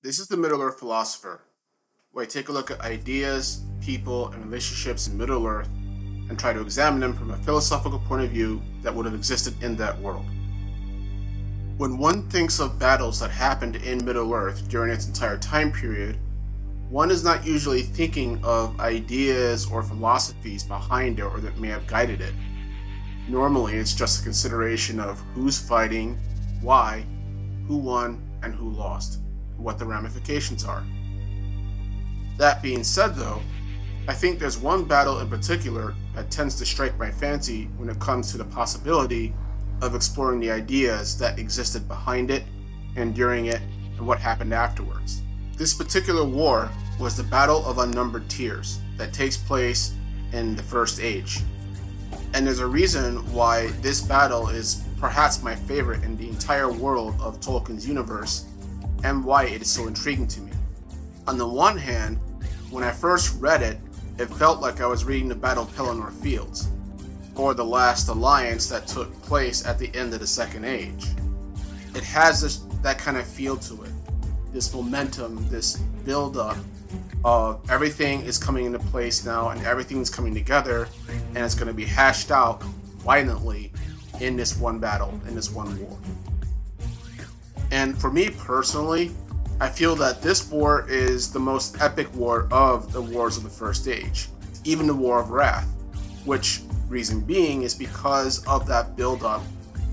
This is the Middle-earth philosopher, where I take a look at ideas, people, and relationships in Middle-earth and try to examine them from a philosophical point of view that would have existed in that world. When one thinks of battles that happened in Middle-earth during its entire time period, one is not usually thinking of ideas or philosophies behind it or that may have guided it. Normally, it's just a consideration of who's fighting, why, who won, and who lost, and what the ramifications are. That being said though, I think there's one battle in particular that tends to strike my fancy when it comes to the possibility of exploring the ideas that existed behind it and during it and what happened afterwards. This particular war was the Battle of Unnumbered Tears that takes place in the First Age. And there's a reason why this battle is perhaps my favorite in the entire world of Tolkien's universe and why it is so intriguing to me. On the one hand, when I first read it, it felt like I was reading the Battle of Pelennor Fields, or the last alliance that took place at the end of the Second Age. It has that kind of feel to it, this momentum, this build-up of everything is coming into place now and everything's coming together and it's going to be hashed out violently in this one battle, in this one war. And for me personally, I feel that this war is the most epic war of the wars of the First Age, even the War of Wrath, which reason being is because of that build-up,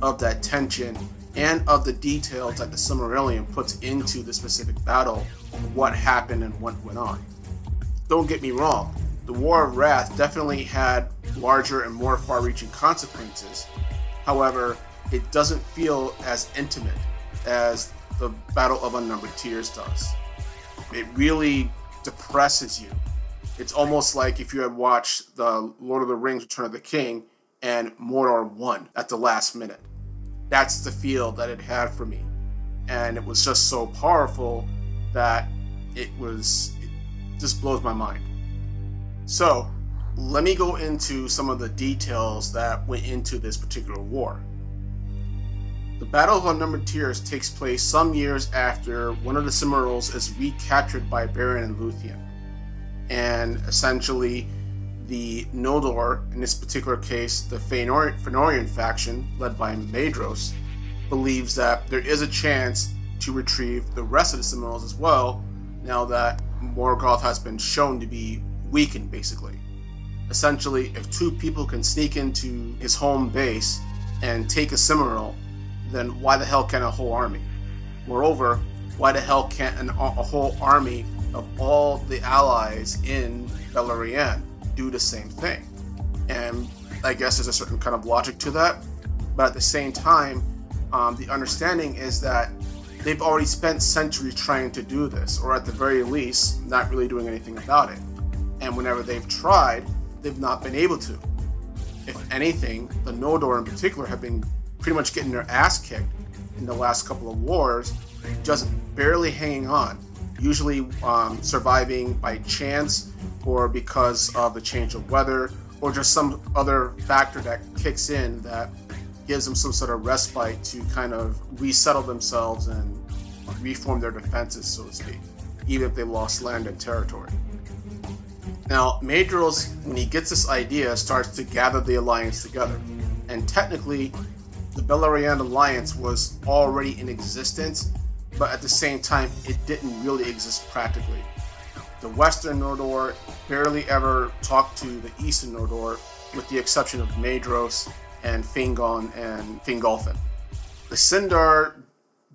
of that tension, and of the details that the Silmarillion puts into the specific battle, what happened and what went on. Don't get me wrong, the War of Wrath definitely had larger and more far-reaching consequences. However, it doesn't feel as intimate as the Battle of Unnumbered Tears does. It really depresses you. It's almost like if you had watched the Lord of the Rings Return of the King and Mordor won at the last minute. That's the feel that it had for me. And it was just so powerful that it just blows my mind. So, let me go into some of the details that went into this particular war. The Battle of Unnumbered Tears takes place some years after one of the Silmarils is recaptured by Beren and Luthien. And essentially, the Noldor, in this particular case, the Fëanorian faction, led by Maedhros, believes that there is a chance to retrieve the rest of the Silmarils as well, now that Morgoth has been shown to be weakened, basically. Essentially, if two people can sneak into his home base and take a Silmaril, then why the hell can't a whole army? Moreover, why the hell can't a whole army of all the allies in Beleriand do the same thing? And I guess there's a certain kind of logic to that, but at the same time, the understanding is that they've already spent centuries trying to do this, or at the very least, not really doing anything about it. And whenever they've tried, they've not been able to. If anything, the Noldor in particular have been pretty much getting their ass kicked in the last couple of wars, just barely hanging on, usually surviving by chance or because of the change of weather or just some other factor that kicks in that gives them some sort of respite to kind of resettle themselves and reform their defenses, so to speak, even if they lost land and territory. Now, Maedhros, when he gets this idea, starts to gather the alliance together, and technically the Beleriand alliance was already in existence, but at the same time, it didn't really exist practically. The Western Noldor barely ever talked to the Eastern Noldor, with the exception of Maedhros and Fingon and Fingolfin. The Sindar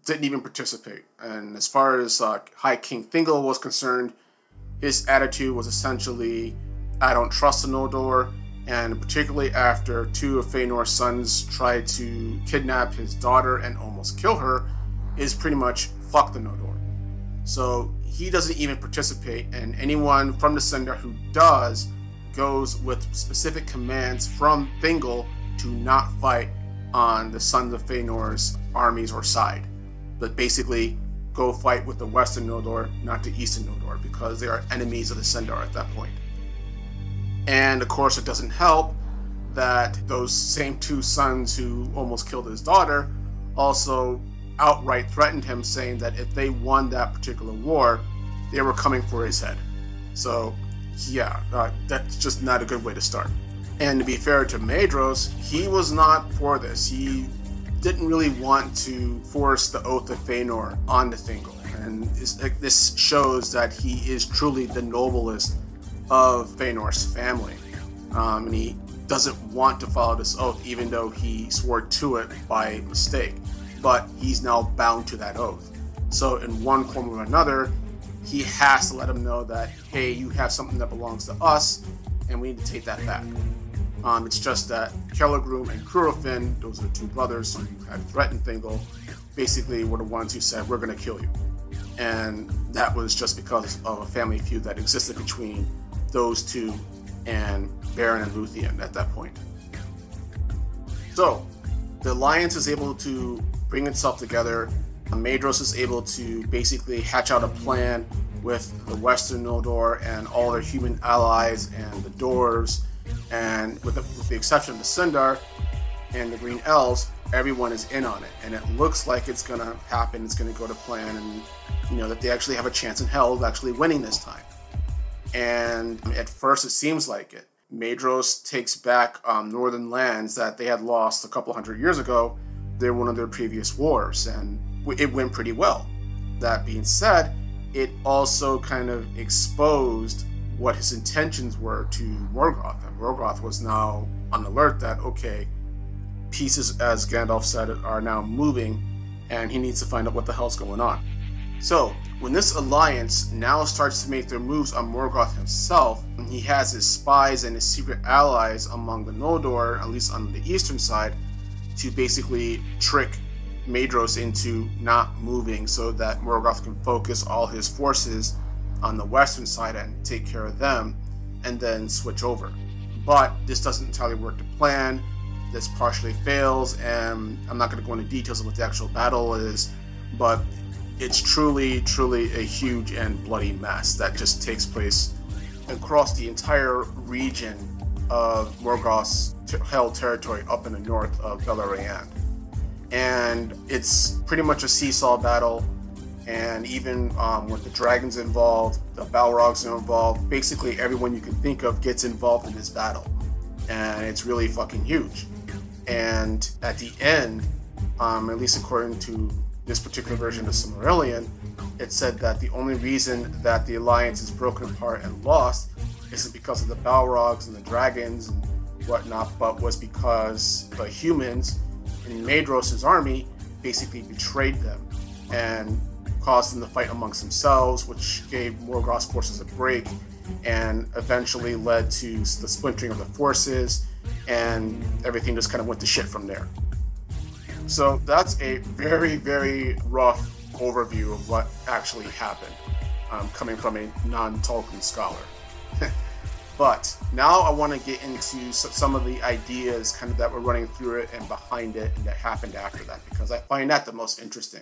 didn't even participate, and as far as High King Thingol was concerned, his attitude was essentially, I don't trust the Noldor, and particularly after two of Fëanor's sons tried to kidnap his daughter and almost kill her, is pretty much fuck the Noldor. So he doesn't even participate, and anyone from the Sindar who does goes with specific commands from Thingol to not fight on the Sons of Fëanor's armies or side, but basically go fight with the Western Noldor, not the Eastern Noldor, because they are enemies of the Sindar at that point. And of course, it doesn't help that those same two sons who almost killed his daughter also outright threatened him, saying that if they won that particular war, they were coming for his head. So, yeah, that's just not a good way to start. And to be fair to Maedhros, he was not for this. He didn't really want to force the Oath of Feanor onto Thingol. And this shows that he is truly the noblest of Feanor's family. And he doesn't want to follow this oath, even though he swore to it by mistake. But he's now bound to that oath. So in one form or another, he has to let him know that, hey, you have something that belongs to us, and we need to take that back. It's just that Kellergroom and Curofin, those are the two brothers who had threatened Thingol, basically were the ones who said, we're going to kill you. And that was just because of a family feud that existed between those two and Baron and Luthien at that point. So, the Alliance is able to bring itself together. Maedhros is able to basically hatch out a plan with the Western Noldor and all their human allies and the Dwarves, and with the exception of the Sindar and the Green Elves, everyone is in on it, and it looks like it's going to happen, it's going to go to plan, and that they actually have a chance in hell of actually winning this time. And at first it seems like it. Maedhros takes back northern lands that they had lost a couple hundred years ago during one of their previous wars, and it went pretty well. That being said, it also kind of exposed what his intentions were to Morgoth, and Morgoth was now on alert that, okay, pieces, as Gandalf said, are now moving, and he needs to find out what the hell's going on. So, when this alliance now starts to make their moves on Morgoth himself, and he has his spies and his secret allies among the Noldor, at least on the eastern side, to basically trick Maedhros into not moving so that Morgoth can focus all his forces on the western side and take care of them, and then switch over. But this doesn't entirely work to plan. This partially fails, and I'm not going to go into details of what the actual battle is, but it's truly a huge and bloody mess that just takes place across the entire region of Morgoth's held territory up in the north of Beleriand. And it's pretty much a seesaw battle, and even with the dragons involved, the Balrogs are involved, basically everyone you can think of gets involved in this battle. And it's really fucking huge. And at the end, at least according to this particular version of Silmarillion, it said that the only reason that the Alliance is broken apart and lost isn't because of the Balrogs and the dragons and whatnot, but was because the humans in Maedhros' army basically betrayed them and caused them to fight amongst themselves, which gave Morgoth's forces a break and eventually led to the splintering of the forces, and everything just kind of went to shit from there. So that's a very, very rough overview of what actually happened, coming from a non-Tolkien scholar. But now I want to get into some of the ideas kind of that were running through it and behind it and that happened after that, because I find that the most interesting.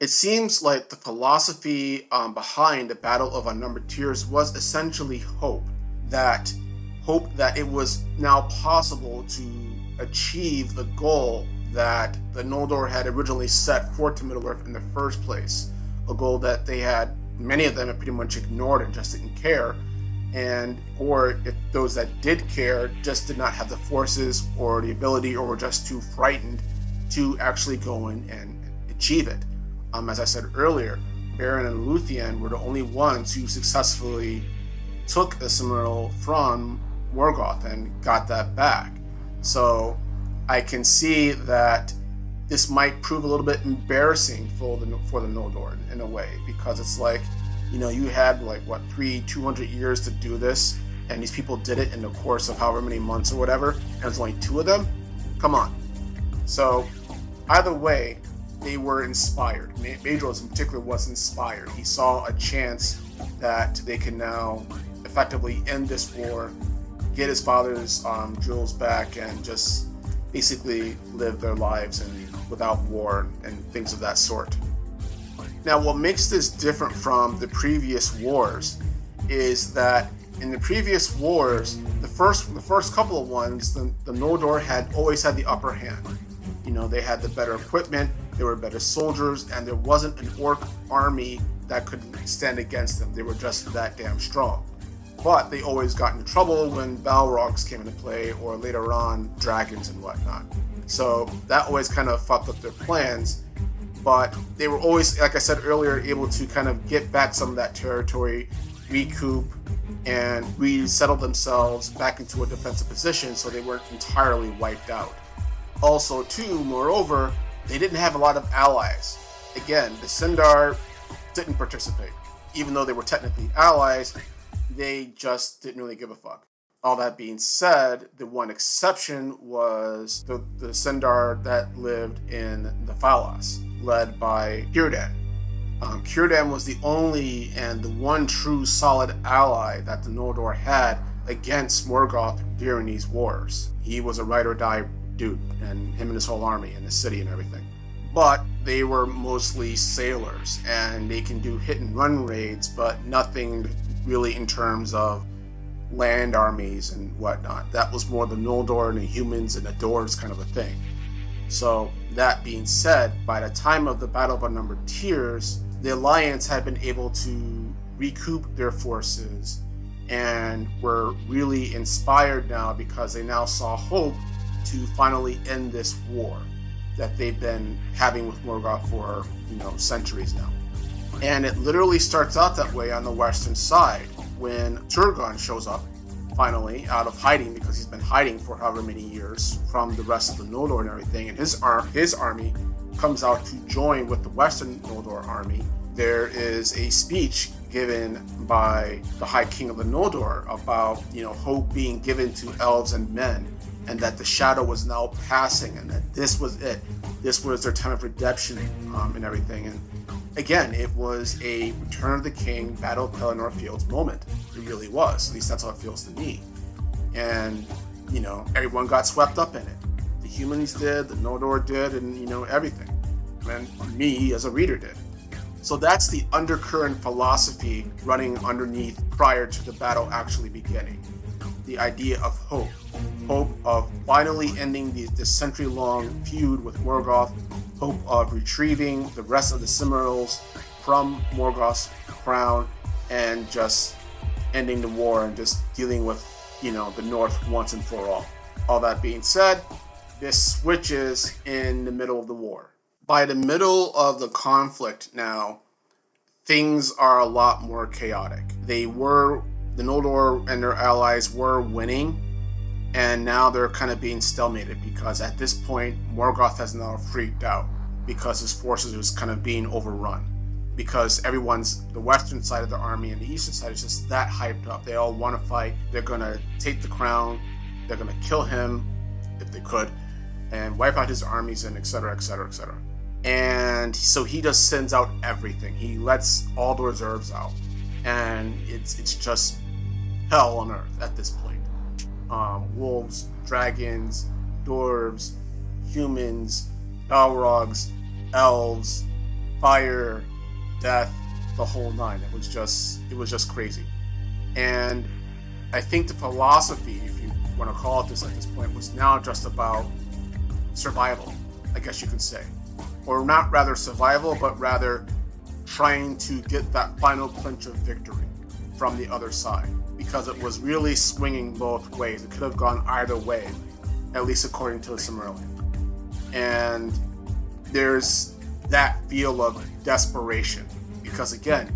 It seems like the philosophy behind the Battle of Unnumbered Tears was essentially hope that it was now possible to achieve the goal that the Noldor had originally set for to Middle-earth in the first place, a goal that they had, many of them had pretty much ignored and just didn't care, or if those that did care just did not have the forces or the ability or were just too frightened to actually go in and achieve it. As I said earlier, Beren and Luthien were the only ones who successfully took the Silmaril from Morgoth and got that back. So I can see that this might prove a little bit embarrassing for the Noldor in a way, because it's like, you had 200 years to do this, and these people did it in the course of however many months or whatever, and there's only two of them? Come on. So either way, they were inspired. Maedhros in particular was inspired. He saw a chance that they can now effectively end this war, get his father's jewels back, and just basically live their lives and without war and things of that sort. Now, what makes this different from the previous wars is that in the previous wars, the first couple of ones, the Noldor had always had the upper hand. They had the better equipment, they were better soldiers, and there wasn't an orc army that could stand against them. They were just that damn strong. But they always got into trouble when Balrogs came into play, or later on, dragons and whatnot. So that always kind of fucked up their plans. But they were always, like I said earlier, able to kind of get back some of that territory, recoup, and resettle themselves back into a defensive position so they weren't entirely wiped out. Also, too, moreover, they didn't have a lot of allies. Again, the Sindar didn't participate. Even though they were technically allies, they just didn't really give a fuck. All that being said, the one exception was the Sindar that lived in the Falas, led by Círdan. Círdan was the only and the one true solid ally that the Noldor had against Morgoth during these wars. He was a ride-or-die dude, and him and his whole army and his city and everything. But they were mostly sailors, and they can do hit-and-run raids, but nothing really in terms of land armies and whatnot. That was more the Noldor and the humans and the dwarves kind of a thing. So, that being said, by the time of the Battle of Unnumbered Tears, the Alliance had been able to recoup their forces and were really inspired now because they now saw hope to finally end this war that they've been having with Morgoth for, centuries now. And it literally starts out that way on the western side when Turgon shows up, finally, out of hiding, because he's been hiding for however many years from the rest of the Noldor and everything, and his army comes out to join with the western Noldor army. There is a speech given by the High King of the Noldor about, hope being given to elves and men, and that the shadow was now passing, and that this was it. This was their time of redemption, and everything. And again, it was a Return of the King, Battle of Pelennor Fields moment. It really was. At least that's how it feels to me. And, everyone got swept up in it. The humans did, the Noldor did, and, everything. And me, as a reader, did. So that's the undercurrent philosophy running underneath prior to the battle actually beginning. The idea of hope. Hope of finally ending this century-long feud with Morgoth. Hope of retrieving the rest of the Silmarils from Morgoth's crown and just ending the war and just dealing with, the North once and for all. All that being said, this switches in the middle of the war. By the middle of the conflict now, things are a lot more chaotic. The Noldor and their allies were winning, and now they're kind of being stalemated because at this point, Morgoth has now freaked out because his forces was kind of being overrun. Because the western side of the army and the eastern side is just that hyped up. They all want to fight. They're going to take the crown. They're going to kill him, if they could, and wipe out his armies and etc., etc., etc. And so he just sends out everything. He lets all the reserves out. And it's just hell on earth at this point. Wolves, dragons, dwarves, humans, Balrogs, elves, fire, death, the whole nine. It was just crazy. And I think the philosophy, if you want to call it this at this point, was now just about survival, I guess you could say. Or not rather survival, but rather trying to get that final clinch of victory from the other side. Because it was really swinging both ways. It could have gone either way, at least according to the Silmarillion. And there's that feel of desperation. Because again,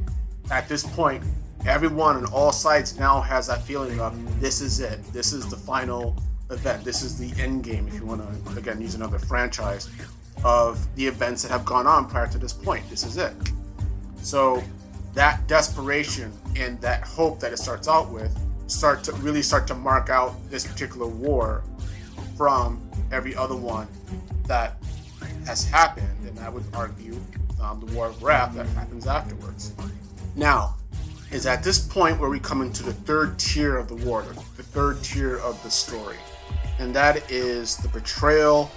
at this point, everyone on all sides now has that feeling of, this is it. This is the final event. This is the end game, if you want to, again, use another franchise, of the events that have gone on prior to this point. This is it. So that desperation and that hope that it starts out with start to mark out this particular war from every other one that has happened, and I would argue the War of Wrath that happens afterwards. Now, is at this point where we come into the third tier of the war, the third tier of the story, and that is the betrayal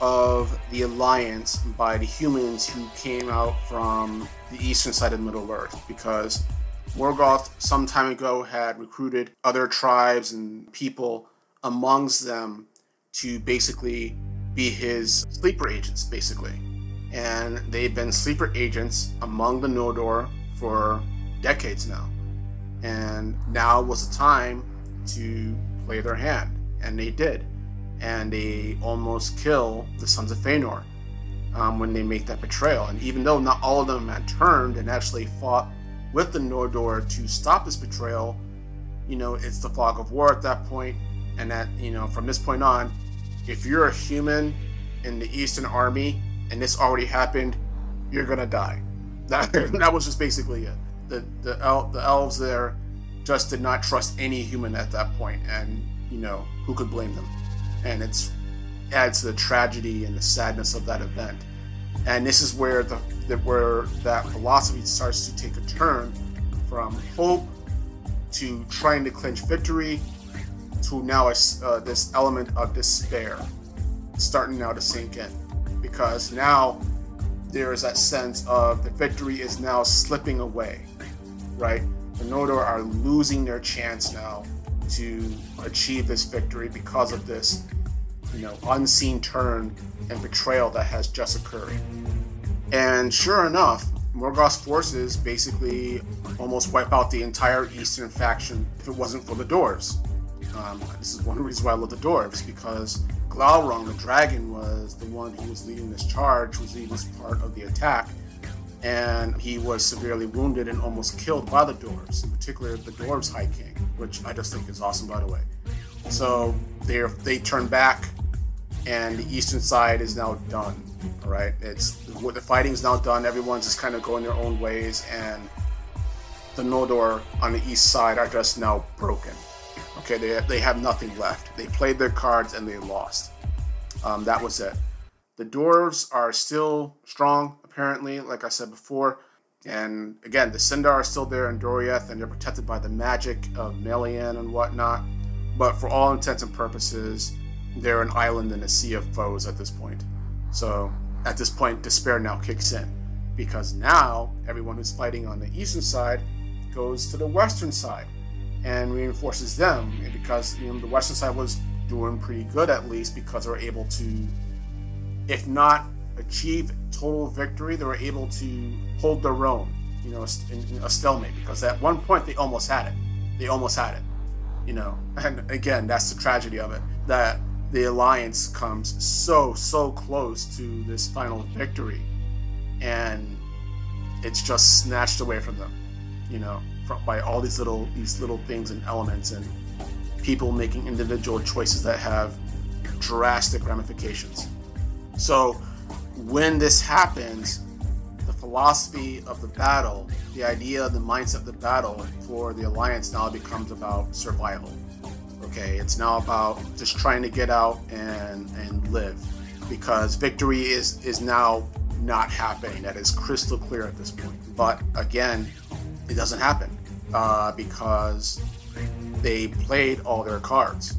of the Alliance by the humans who came out from the eastern side of Middle-earth, because Morgoth some time ago had recruited other tribes and people amongst them to basically be his sleeper agents, basically. and they've been sleeper agents among the Noldor for decades now. And now was the time to play their hand, and they did. And they almost kill the Sons of Fëanor when they make that betrayal. And even though not all of them had turned and actually fought with the Noldor to stop this betrayal, it's the fog of war at that point. And that, from this point on, if you're a human in the Eastern Army and this already happened, you're gonna die. That was just basically it. The elves there just did not trust any human at that point, and who could blame them? And it adds to the tragedy and the sadness of that event. And this is where that philosophy starts to take a turn from hope to trying to clinch victory to now this element of despair starting now to sink in, because now there is that sense of the victory is now slipping away, right? The Noldor are losing their chance now to achieve this victory because of this, unseen turn and betrayal that has just occurred. And sure enough, Morgoth's forces basically almost wipe out the entire eastern faction if it wasn't for the dwarves. This is one reason why I love the dwarves, because Glaurung, the dragon, was the one who was leading this charge, was leading this part of the attack, and he was severely wounded and almost killed by the dwarves, in particular the dwarves' High King, which I just think is awesome, by the way. So they turn back, and the eastern side is now done. All right, the fighting is now done. Everyone's just kind of going their own ways, and the Noldor on the east side are just now broken. Okay, they have nothing left. They played their cards and they lost. That was it. The dwarves are still strong, apparently, like I said before. And again, the Sindar are still there in Doriath, and they're protected by the magic of Melian and whatnot. But for all intents and purposes, they're an island in a sea of foes at this point. So at this point, despair now kicks in, because now everyone who's fighting on the eastern side goes to the western side and reinforces them, because the western side was doing pretty good, at least because they were able to, if not achieve total victory, they were able to hold their own, in a stalemate, because at one point they almost had it. And again, that's the tragedy of it, that the alliance comes so close to this final victory, and it's just snatched away from them, by all these little things and elements, and people making individual choices that have drastic ramifications. So when this happens, the philosophy of the battle, the idea, the mindset of the battle for the Alliance now becomes about survival. Okay, it's now about just trying to get out and live, because victory is now not happening. That is crystal clear at this point. But again, it doesn't happen because they played all their cards.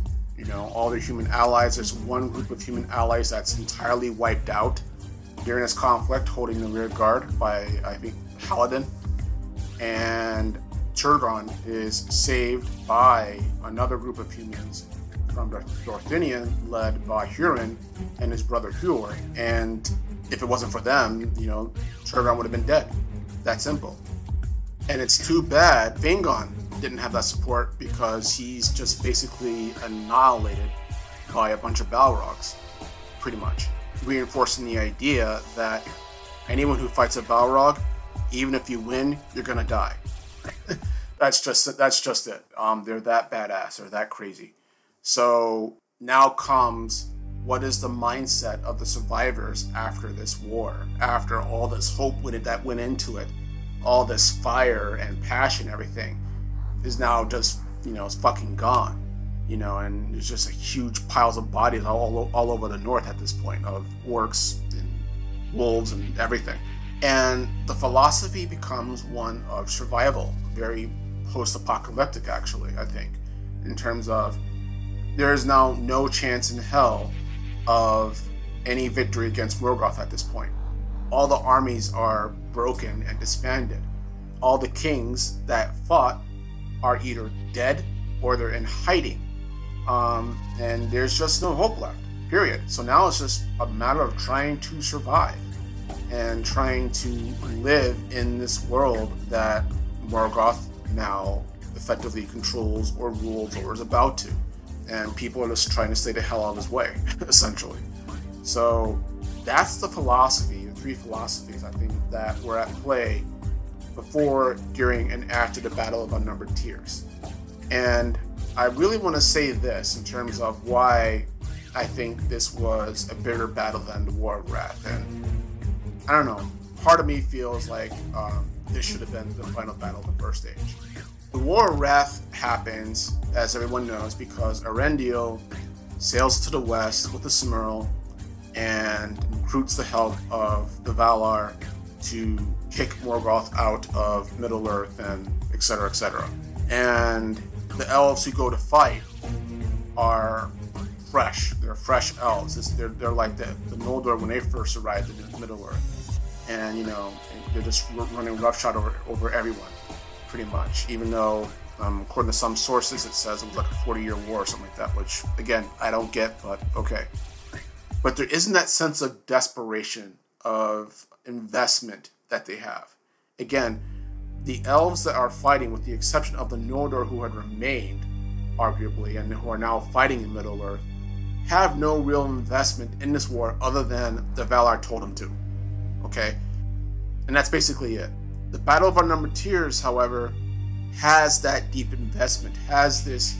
All their human allies. There's one group of human allies that's entirely wiped out during this conflict, holding the rear guard by, I think, Halladin. And Turgon is saved by another group of humans from Dolfien, led by Hurin and his brother Huor. And if it wasn't for them, Turgon would have been dead. That simple. And it's too bad Vaingon didn't have that support, because he's just basically annihilated by a bunch of Balrogs, pretty much, reinforcing the idea that anyone who fights a Balrog, even if you win, you're gonna die. That's just it. They're that badass. They're that crazy. So now comes, what is the mindset of the survivors after this war, after all this hope that went into it, all this fire and passion, everything is now just, it's fucking gone, and there's just a huge piles of bodies all over the north at this point, of orcs and wolves and everything. And the philosophy becomes one of survival, very post-apocalyptic, actually, I think, in terms of there is now no chance in hell of any victory against Morgoth at this point. All the armies are broken and disbanded. All the kings that fought are either dead or they're in hiding. And there's just no hope left, period. So now it's just a matter of trying to survive. and trying to live in this world that Morgoth now effectively controls or rules or is about to. And people are just trying to stay the hell out of his way, essentially. So that's the philosophy, the three philosophies, I think, that were at play before, during, and after the Battle of Unnumbered Tears. And I really want to say this in terms of why I think this was a bigger battle than the War of Wrath. And I don't know, part of me feels like this should have been the final battle of the first stage. The War of Wrath happens, as everyone knows, because Eärendil sails to the west with the Silmaril and recruits the help of the Valar to kick Morgoth out of Middle-earth and etc., etc. And the elves who go to fight are fresh. They're fresh elves. They're like the Noldor when they first arrived in Middle-earth. And, you know, they're just running roughshod over everyone, pretty much. Even though, according to some sources, it says it was like a 40-year war or something like that, which, again, I don't get, but okay. But there isn't that sense of desperation, of investment that they have. Again, the elves that are fighting, with the exception of the Noldor who had remained, arguably, and who are now fighting in Middle-earth, have no real investment in this war other than the Valar told them to. Okay? And that's basically it. The Battle of Unnumbered Tears, however, has that deep investment, has this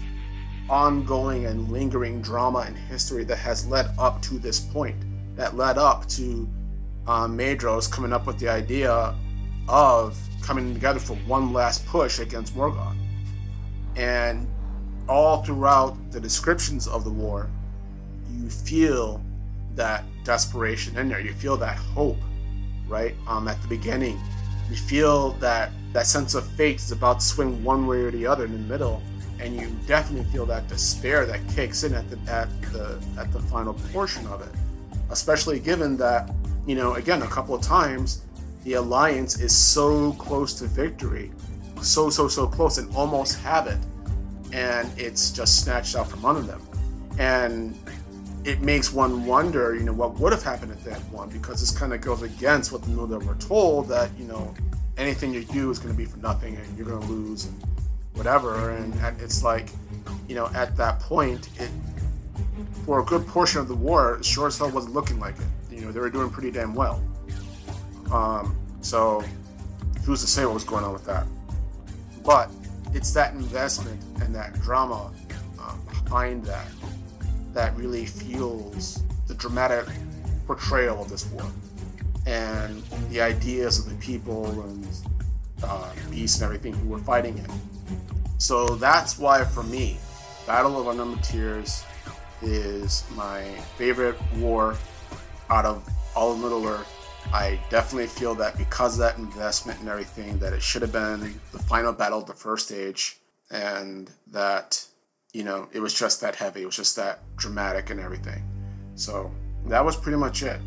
ongoing and lingering drama and history that has led up to this point, that led up to Maedhros coming up with the idea of coming together for one last push against Morgoth. And all throughout the descriptions of the war, you feel that desperation in there. You feel that hope, right? At the beginning, you feel that sense of fate is about to swing one way or the other in the middle, and you definitely feel that despair that kicks in at the final portion of it. Especially given that, you know, again, a couple of times, the Alliance is so close to victory, so close, and almost have it, and it's just snatched out from under them. And it makes one wonder, you know, what would have happened at that one, because this kind of goes against what the Noldor were told, that, you know, anything you do is going to be for nothing, and you're going to lose, and whatever. And it's like, you know, at that point, for a good portion of the war, it sure as hell wasn't looking like it. You know, they were doing pretty damn well. So who's to say what was going on with that? But it's that investment and that drama behind that really fuels the dramatic portrayal of this war, and the ideas of the people and beasts and everything who were fighting it. So that's why, for me, Battle of Unnumbered Tears is my favorite war out of all of Middle-earth. I definitely feel that because of that investment and everything, that it should have been the final battle of the first stage, and that, you know, it was just that heavy, it was just that dramatic and everything. So that was pretty much it.